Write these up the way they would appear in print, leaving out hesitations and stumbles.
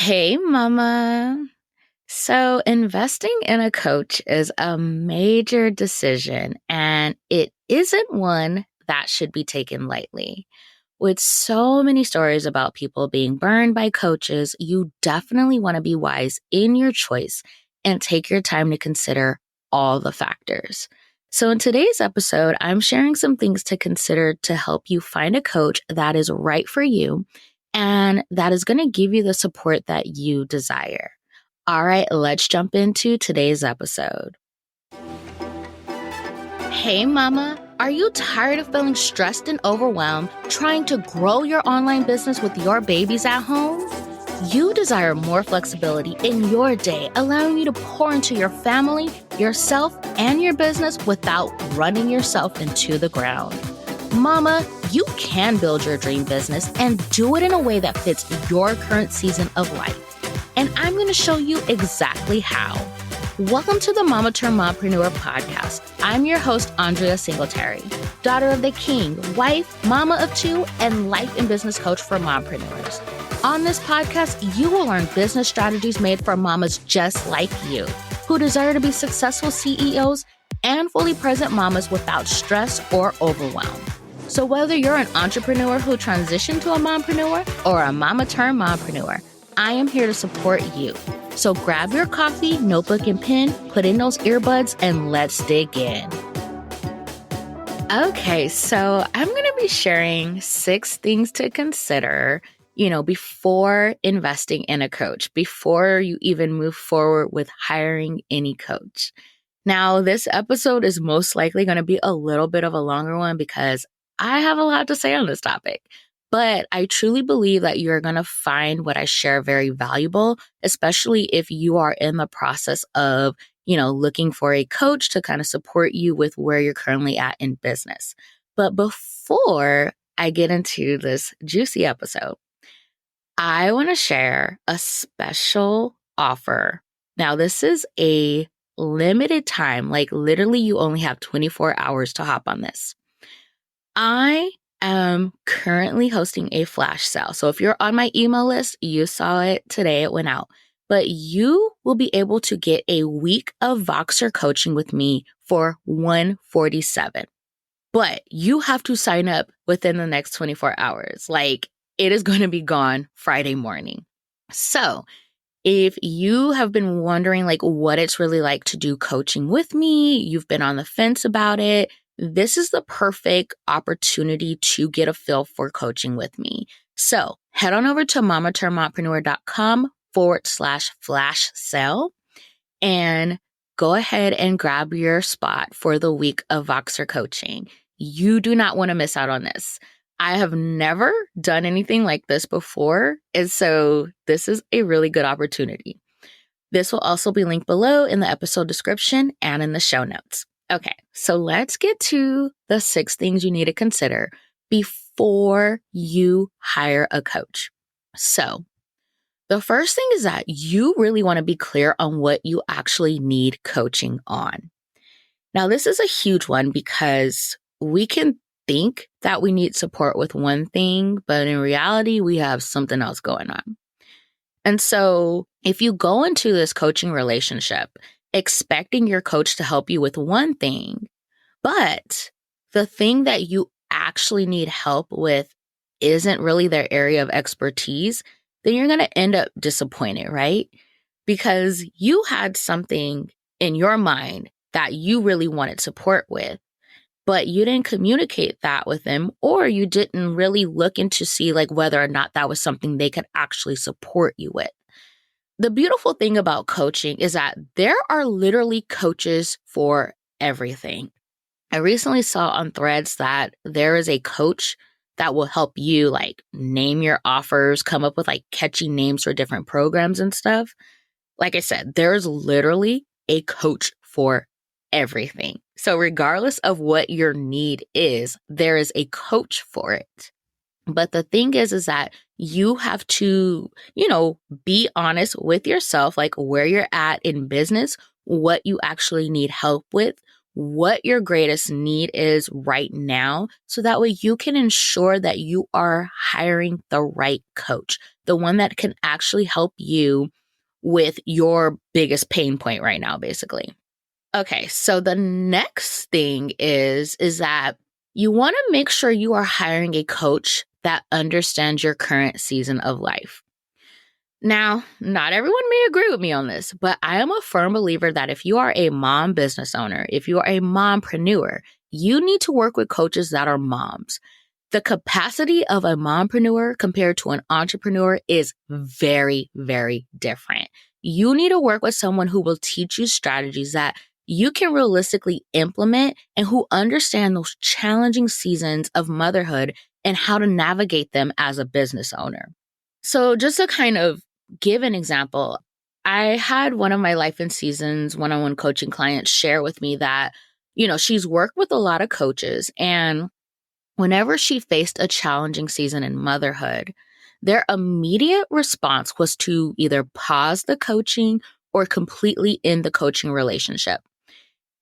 Hey, mama. So, investing in a coach is a major decision, and it isn't one that should be taken lightly. With so many stories about people being burned by coaches, you definitely want to be wise in your choice and take your time to consider all the factors. So, in today's episode, I'm sharing some things to consider to help you find a coach that is right for you and that is going to give you the support that you desire. All right, let's jump into today's episode. Hey, mama. Are you tired of feeling stressed and overwhelmed trying to grow your online business with your babies at home? You desire more flexibility in your day, allowing you to pour into your family, yourself, and your business without running yourself into the ground. Mama, you can build your dream business and do it in a way that fits your current season of life. And I'm going to show you exactly how. Welcome to the Mama Turned Mompreneur podcast. I'm your host, Andria Singletary, daughter of the king, wife, mama of two, and life and business coach for mompreneurs. On this podcast, you will learn business strategies made for mamas just like you, who desire to be successful CEOs and fully present mamas without stress or overwhelm. So whether you're an entrepreneur who transitioned to a mompreneur or a mama turned mompreneur, I am here to support you. So grab your coffee, notebook, and pen, put in those earbuds, and let's dig in. Okay, so I'm going to be sharing 6 things to consider, before investing in a coach, before you even move forward with hiring any coach. Now, this episode is most likely going to be a little bit of a longer one because I have a lot to say on this topic. But I truly believe that you're going to find what I share very valuable, especially if you are in the process of, looking for a coach to kind of support you with where you're currently at in business. But before I get into this juicy episode, I want to share a special offer. Now, this is a limited time, like literally you only have 24 hours to hop on this. I am currently hosting a flash sale. So if you're on my email list, you saw it today, it went out. But you will be able to get a week of Voxer coaching with me for $147. But you have to sign up within the next 24 hours. Like it is going to be gone Friday morning. So if you have been wondering like what it's really like to do coaching with me, you've been on the fence about it, this is the perfect opportunity to get a feel for coaching with me. So head on over to mamaturnedmompreneur.com/flash sale and go ahead and grab your spot for the week of Voxer coaching. You do not want to miss out on this. I have never done anything like this before, and so this is a really good opportunity. This will also be linked below in the episode description and in the show notes. Okay, so let's get to the 6 things you need to consider before you hire a coach. So the first thing is that you really want to be clear on what you actually need coaching on. Now, this is a huge one because we can think that we need support with one thing, but in reality, we have something else going on. And so if you go into this coaching relationship expecting your coach to help you with one thing, but the thing that you actually need help with isn't really their area of expertise, then you're going to end up disappointed, right? Because you had something in your mind that you really wanted support with, but you didn't communicate that with them, or you didn't really look into see like whether or not that was something they could actually support you with. The beautiful thing about coaching is that there are literally coaches for everything. I recently saw on Threads that there is a coach that will help you like name your offers, come up with like catchy names for different programs and stuff. Like I said, there's literally a coach for everything. So regardless of what your need is, there is a coach for it. But the thing is that you have to, be honest with yourself, like where you're at in business, what you actually need help with, what your greatest need is right now, so that way you can ensure that you are hiring the right coach, the one that can actually help you with your biggest pain point right now, basically. Okay, so the next thing is that you want to make sure you are hiring a coach that understands your current season of life. Now, not everyone may agree with me on this, but I am a firm believer that if you are a mom business owner, if you are a mompreneur, you need to work with coaches that are moms. The capacity of a mompreneur compared to an entrepreneur is very, very different. You need to work with someone who will teach you strategies that you can realistically implement and who understand those challenging seasons of motherhood and how to navigate them as a business owner. So just to kind of give an example, I had one of my Life in Seasons one-on-one coaching clients share with me that, she's worked with a lot of coaches, and whenever she faced a challenging season in motherhood, their immediate response was to either pause the coaching or completely end the coaching relationship.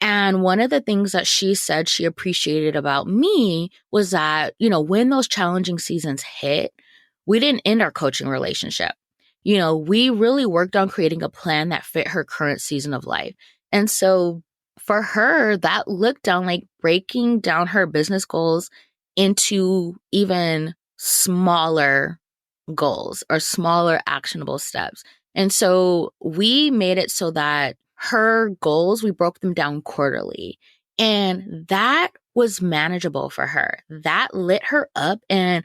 And one of the things that she said she appreciated about me was that, when those challenging seasons hit, we didn't end our coaching relationship. We really worked on creating a plan that fit her current season of life. And so for her, that looked down like breaking down her business goals into even smaller goals or smaller actionable steps. And so we made it so that her goals, we broke them down quarterly. And that was manageable for her. That lit her up, and,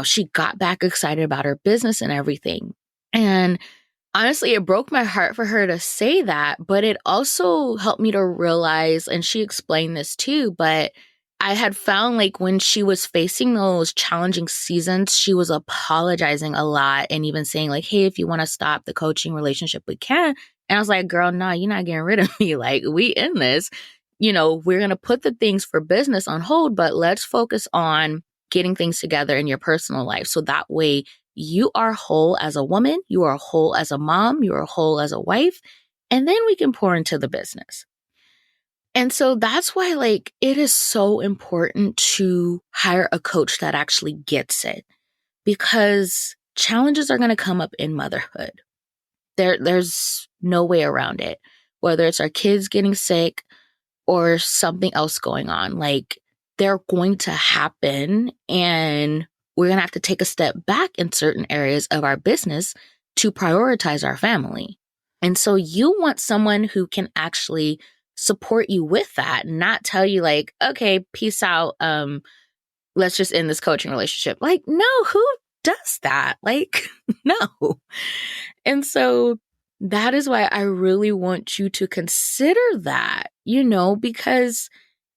she got back excited about her business and everything. And honestly, it broke my heart for her to say that, but it also helped me to realize, and she explained this too, but I had found like when she was facing those challenging seasons, she was apologizing a lot and even saying like, hey, if you want to stop the coaching relationship, we can. And I was like, girl, nah, you're not getting rid of me. Like, we in this, we're going to put the things for business on hold, but let's focus on getting things together in your personal life. So that way you are whole as a woman, you are whole as a mom, you are whole as a wife, and then we can pour into the business. And so that's why, like, it is so important to hire a coach that actually gets it, because challenges are going to come up in motherhood. There's no way around it, whether it's our kids getting sick or something else going on. Like, they're going to happen, and we're going to have to take a step back in certain areas of our business to prioritize our family. And so you want someone who can actually support you with that, not tell you like, okay, peace out. Let's just end this coaching relationship. Like, no, who does that? Like, no. And so that is why I really want you to consider that, because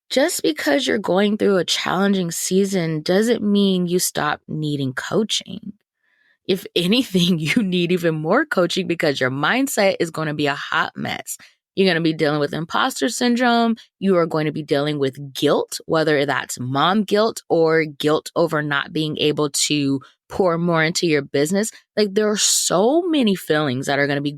just because you're going through a challenging season doesn't mean you stop needing coaching. If anything, you need even more coaching because your mindset is going to be a hot mess. You're going to be dealing with imposter syndrome. You are going to be dealing with guilt, whether that's mom guilt or guilt over not being able to pour more into your business. Like, there are so many feelings that are going to be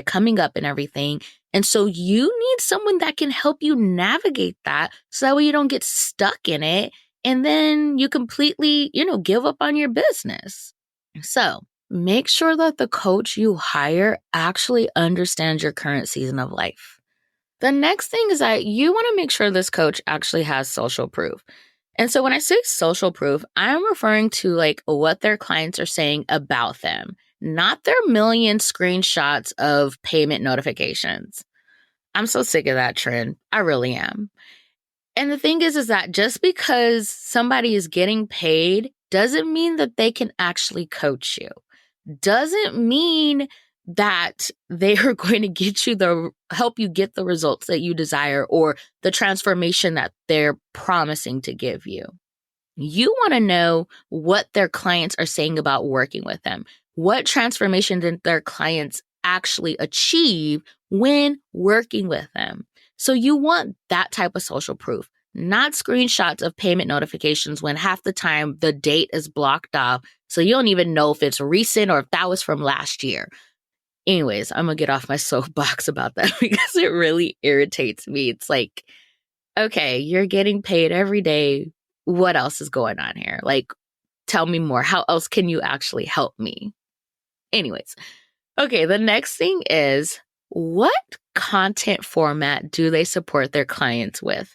coming up and everything. And so you need someone that can help you navigate that, so that way you don't get stuck in it and then you completely, give up on your business. So make sure that the coach you hire actually understands your current season of life. The next thing is that you want to make sure this coach actually has social proof. And so when I say social proof, I'm referring to like what their clients are saying about them, not their million screenshots of payment notifications. I'm so sick of that trend. I really am. And the thing is that just because somebody is getting paid doesn't mean that they can actually coach you. Doesn't mean that they are going to help you get the results that you desire or the transformation that they're promising to give you. You want to know what their clients are saying about working with them. What transformation did their clients actually achieve when working with them? So you want that type of social proof, not screenshots of payment notifications when half the time the date is blocked off. So you don't even know if it's recent or if that was from last year. Anyways, I'm going to get off my soapbox about that because it really irritates me. It's like, okay, you're getting paid every day. What else is going on here? Like, tell me more. How else can you actually help me? Anyways, okay, the next thing is, what content format do they support their clients with?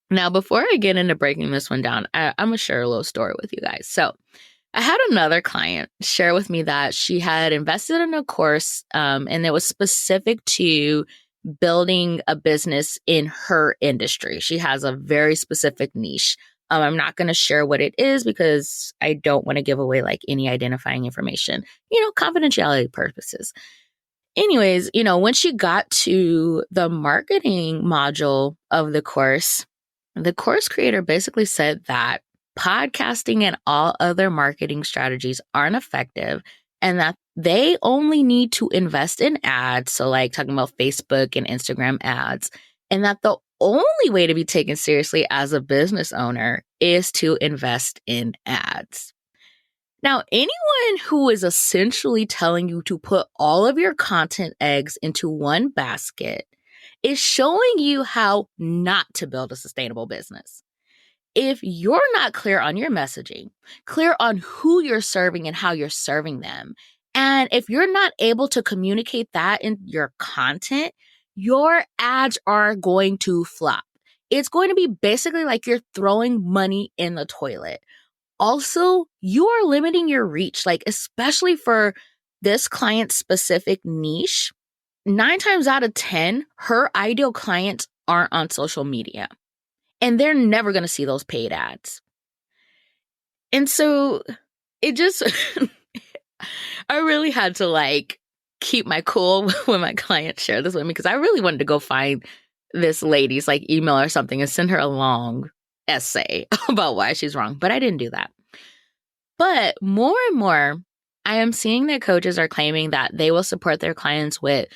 Now, before I get into breaking this one down, I'm going to share a little story with you guys. So, I had another client share with me that she had invested in a course and it was specific to building a business in her industry. She has a very specific niche. I'm not going to share what it is because I don't want to give away like any identifying information, confidentiality purposes. Anyways, when she got to the marketing module of the course creator basically said that podcasting and all other marketing strategies aren't effective and that they only need to invest in ads. So like talking about Facebook and Instagram ads, and that the only way to be taken seriously as a business owner is to invest in ads. Now, anyone who is essentially telling you to put all of your content eggs into one basket is showing you how not to build a sustainable business. If you're not clear on your messaging, clear on who you're serving and how you're serving them, and if you're not able to communicate that in your content, your ads are going to flop. It's going to be basically like you're throwing money in the toilet. Also, you are limiting your reach, like especially for this client specific niche. 9 times out of 10, her ideal clients aren't on social media and they're never going to see those paid ads. And so it just, I really had to like keep my cool when my client shared this with me because I really wanted to go find this lady's like email or something and send her a long essay about why she's wrong. But I didn't do that. But more and more, I am seeing that coaches are claiming that they will support their clients with,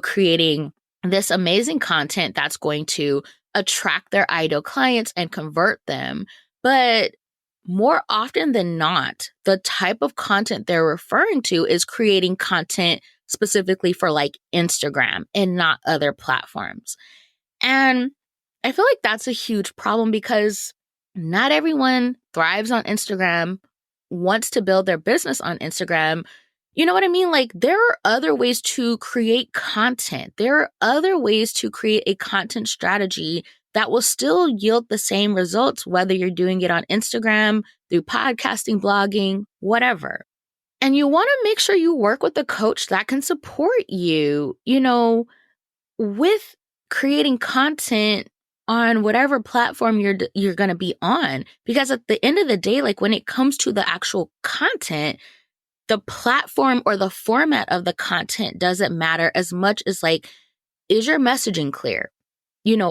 creating this amazing content that's going to attract their ideal clients and convert them. But more often than not, the type of content they're referring to is creating content specifically for like Instagram and not other platforms. And I feel like that's a huge problem because not everyone thrives on Instagram, wants to build their business on Instagram. You know what I mean? Like there are other ways to create content. There are other ways to create a content strategy that will still yield the same results, whether you're doing it on Instagram, through podcasting, blogging, whatever. And you want to make sure you work with a coach that can support you, with creating content on whatever platform you're going to be on. Because at the end of the day, like when it comes to the actual content, the platform or the format of the content doesn't matter as much as like, is your messaging clear?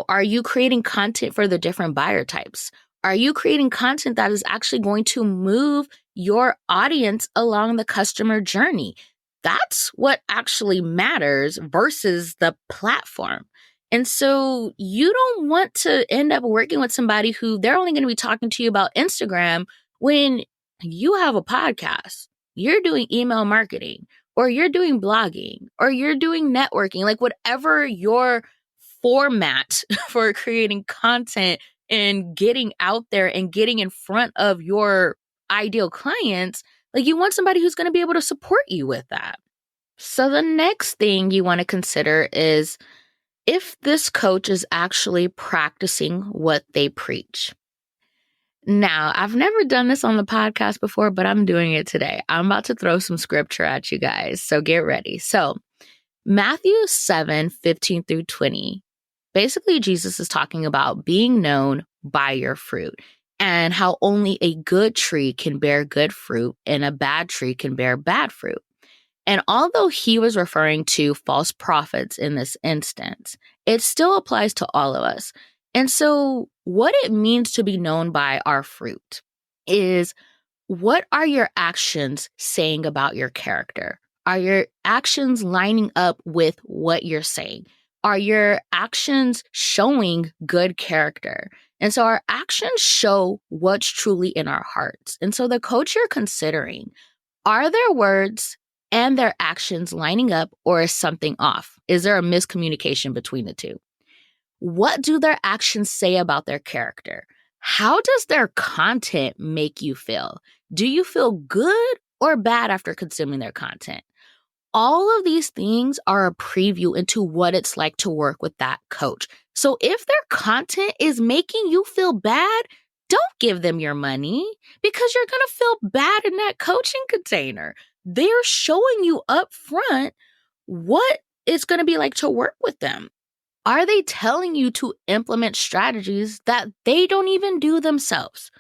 Are you creating content for the different buyer types? Are you creating content that is actually going to move your audience along the customer journey? That's what actually matters versus the platform. And so you don't want to end up working with somebody who they're only going to be talking to you about Instagram when you have a podcast, you're doing email marketing, or you're doing blogging, or you're doing networking, like whatever your format for creating content and getting out there and getting in front of your ideal clients, like you want somebody who's going to be able to support you with that. So the next thing you want to consider is if this coach is actually practicing what they preach. Now, I've never done this on the podcast before, but I'm doing it today. I'm about to throw some scripture at you guys, so get ready. So Matthew 7:15-20. Basically, Jesus is talking about being known by your fruit and how only a good tree can bear good fruit and a bad tree can bear bad fruit. And although he was referring to false prophets in this instance, it still applies to all of us. And so what it means to be known by our fruit is, what are your actions saying about your character? Are your actions lining up with what you're saying? Are your actions showing good character? And so our actions show what's truly in our hearts. And so the coach you're considering, are their words and their actions lining up, or is something off? Is there a miscommunication between the two? What do their actions say about their character? How does their content make you feel? Do you feel good or bad after consuming their content? All of these things are a preview into what it's like to work with that coach. So if their content is making you feel bad, don't give them your money because you're going to feel bad in that coaching container. They're showing you up front what it's going to be like to work with them. Are they telling you to implement strategies that they don't even do themselves?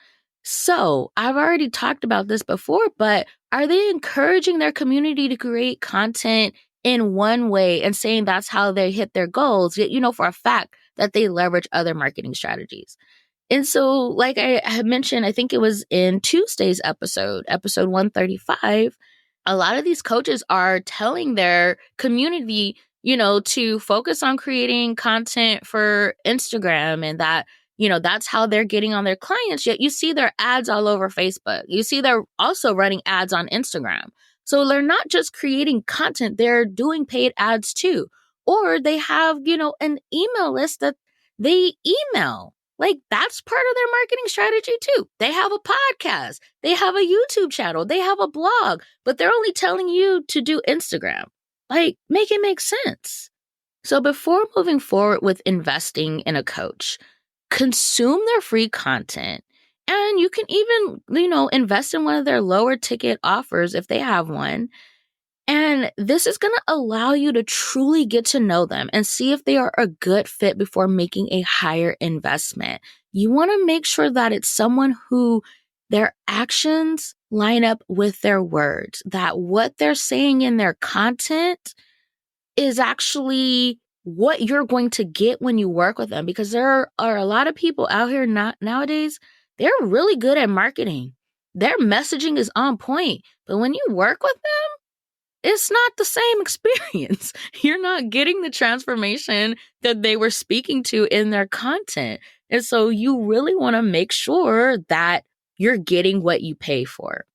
So I've already talked about this before, but are they encouraging their community to create content in one way and saying that's how they hit their goals, yet you know for a fact that they leverage other marketing strategies? And so, like I had mentioned, I think it was in Tuesday's episode 135, a lot of these coaches are telling their community, to focus on creating content for Instagram and that, that's how they're getting on their clients. Yet you see their ads all over Facebook. You see they're also running ads on Instagram. So they're not just creating content, they're doing paid ads too. Or they have, an email list that they email. Like that's part of their marketing strategy too. They have a podcast, they have a YouTube channel, they have a blog, but they're only telling you to do Instagram. Like, make it make sense. So before moving forward with investing in a coach, consume their free content. And you can even, invest in one of their lower ticket offers if they have one. And this is going to allow you to truly get to know them and see if they are a good fit before making a higher investment. You want to make sure that it's someone who their actions line up with their words, that what they're saying in their content is actually what you're going to get when you work with them. Because there are a lot of people out here nowadays, they're really good at marketing. Their messaging is on point. But when you work with them, it's not the same experience. You're not getting the transformation that they were speaking to in their content. And so you really want to make sure that you're getting what you pay for.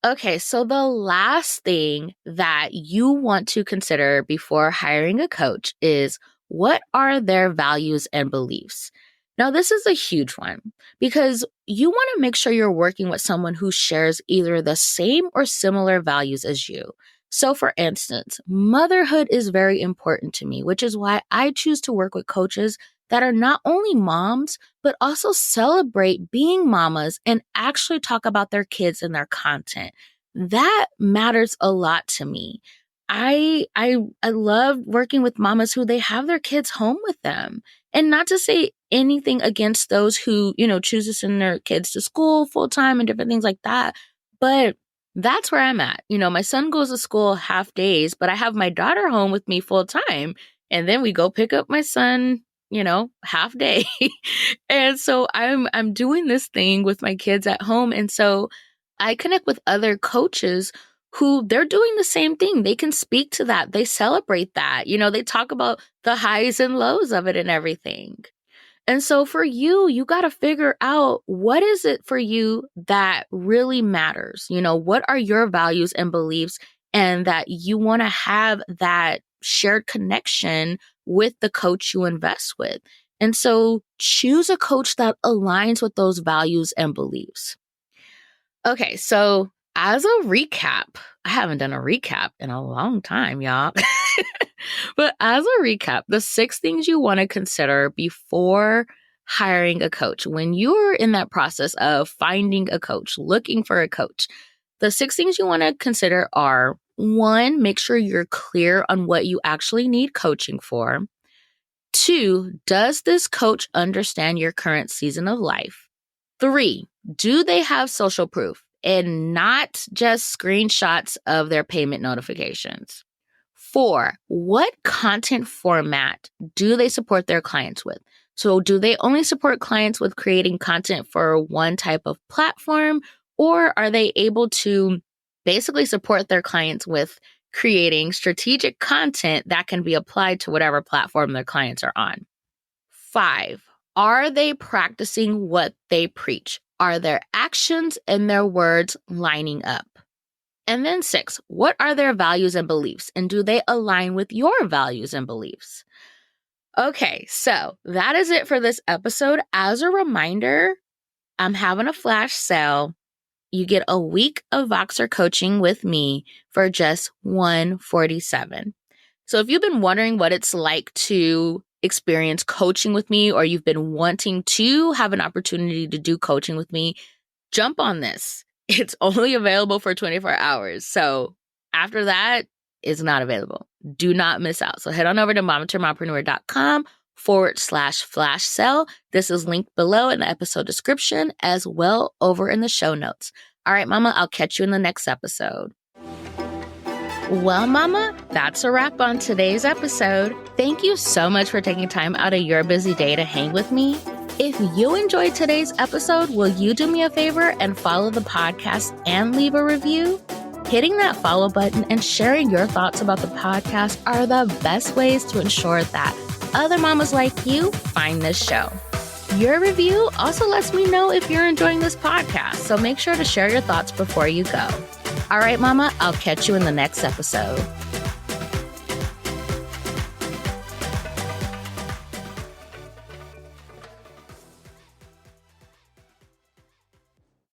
Okay, so the last thing that you want to consider before hiring a coach is what are their values and beliefs? Now, this is a huge one because you want to make sure you're working with someone who shares either the same or similar values as you. So for instance, motherhood is very important to me, which is why I choose to work with coaches that are not only moms, but also celebrate being mamas and actually talk about their kids and their content. That matters a lot to me. I love working with mamas who they have their kids home with them. And not to say anything against those who, choose to send their kids to school full time and different things like that. But that's where I'm at. My son goes to school half days, but I have my daughter home with me full time. And then we go pick up my son, half day. And so I'm doing this thing with my kids at home. And so I connect with other coaches who they're doing the same thing. They can speak to that. They celebrate that. They talk about the highs and lows of it and everything. And so for you, you got to figure out what is it for you that really matters? What are your values and beliefs, and that you want to have that shared connection with the coach you invest with. And so choose a coach that aligns with those values and beliefs. Okay, so as a recap, I haven't done a recap in a long time, y'all. But as a recap, the 6 things you want to consider before hiring a coach, when you're in that process of finding a coach, looking for a coach, the 6 things you want to consider are: 1, make sure you're clear on what you actually need coaching for. 2, does this coach understand your current season of life? 3, do they have social proof and not just screenshots of their payment notifications? 4, what content format do they support their clients with? So do they only support clients with creating content for one type of platform, or are they able to basically support their clients with creating strategic content that can be applied to whatever platform their clients are on? 5, are they practicing what they preach? Are their actions and their words lining up? And then 6, what are their values and beliefs? And do they align with your values and beliefs? Okay, so that is it for this episode. As a reminder, I'm having a flash sale. You get a week of Voxer coaching with me for just $147. So if you've been wondering what it's like to experience coaching with me, or you've been wanting to have an opportunity to do coaching with me, jump on this. It's only available for 24 hours. So after that, it's not available. Do not miss out. So head on over to mompreneur.com/flash sale. This is linked below in the episode description, as well over in the show notes. All right, Mama, I'll catch you in the next episode. Well, Mama, that's a wrap on today's episode. Thank you so much for taking time out of your busy day to hang with me. If you enjoyed today's episode, will you do me a favor and follow the podcast and leave a review? Hitting that follow button and sharing your thoughts about the podcast are the best ways to ensure that other mamas like you find this show. Your review also lets me know if you're enjoying this podcast, so make sure to share your thoughts before you go. All right, Mama, I'll catch you in the next episode.